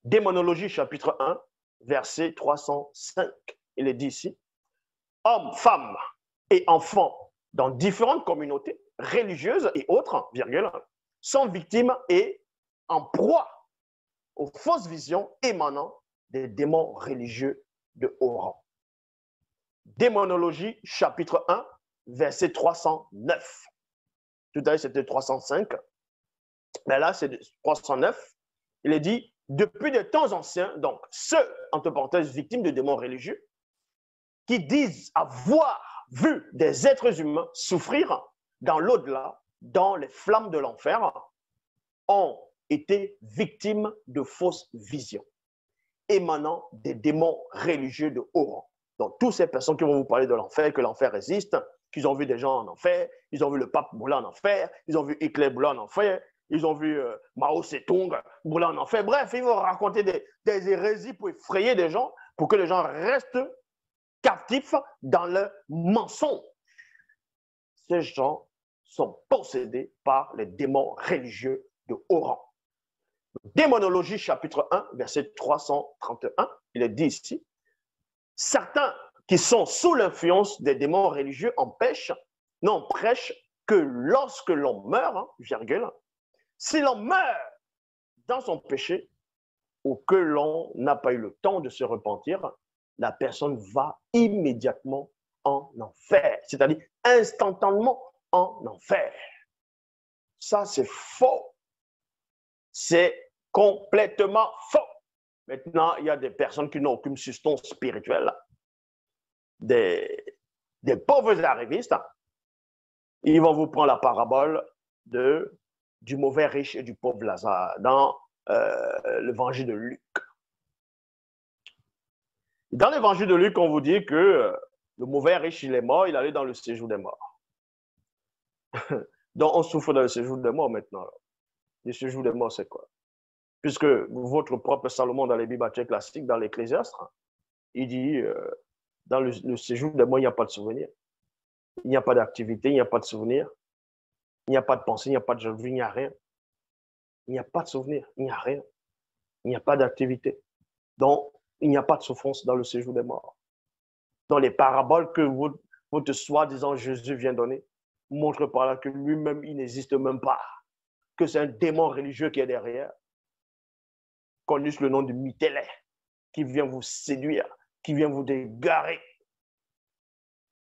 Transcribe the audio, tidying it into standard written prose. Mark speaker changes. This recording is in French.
Speaker 1: Démonologie, chapitre 1, verset 305. Il est dit ici, hommes, femmes et enfants dans différentes communautés religieuses et autres, virgule, sont victimes et en proie aux fausses visions émanant des démons religieux de haut rang. Démonologie, chapitre 1, verset 309. Tout à l'heure, c'était 305. Mais là, c'est 309. Il est dit, depuis des temps anciens, donc ceux, entre parenthèses, victimes de démons religieux, qui disent avoir vu des êtres humains souffrir dans l'au-delà, dans les flammes de l'enfer, ont été victimes de fausses visions émanant des démons religieux de haut rang. Donc, toutes ces personnes qui vont vous parler de l'enfer, que l'enfer existe, qu'ils ont vu des gens en enfer, ils ont vu le pape brûler en enfer, ils ont vu Hitler brûler en enfer, ils ont vu Mao Tse-tung brûler en enfer. Bref, ils vont raconter des hérésies pour effrayer des gens, pour que les gens restent captifs dans leur mensonge. Ces gens sont possédés par les démons religieux de haut rang. Démonologie, chapitre 1, verset 331, il est dit ici, certains qui sont sous l'influence des démons religieux n'empêchent que lorsque l'on meurt, virgule, si l'on meurt dans son péché ou que l'on n'a pas eu le temps de se repentir, la personne va immédiatement en enfer, c'est-à-dire instantanément en enfer. Ça, c'est faux. C'est complètement faux. Maintenant, il y a des personnes qui n'ont aucune substance spirituelle, des pauvres arrivistes. Ils vont vous prendre la parabole du mauvais riche et du pauvre Lazare dans l'évangile de Luc. Dans l'évangile de Luc, on vous dit que le mauvais riche, il est mort, il allait dans le séjour des morts. Donc, on souffre dans le séjour des morts maintenant. Le séjour des morts, c'est quoi? Puisque votre propre Salomon, dans les Bibles classiques, dans l'Ecclésiaste, il dit, dans le séjour des morts, il n'y a pas de souvenir. Il n'y a pas d'activité, il n'y a pas de souvenir. Il n'y a pas de pensée, il n'y a pas de vue, il n'y a rien. Il n'y a pas de souvenir, il n'y a rien. Il n'y a pas d'activité. Donc, il n'y a pas de souffrance dans le séjour des morts. Dans les paraboles que votre soi-disant Jésus vient donner, montre par là que lui-même, il n'existe même pas. Que c'est un démon religieux qui est derrière. Connu sous le nom de Mitélet, qui vient vous séduire, qui vient vous dégarer,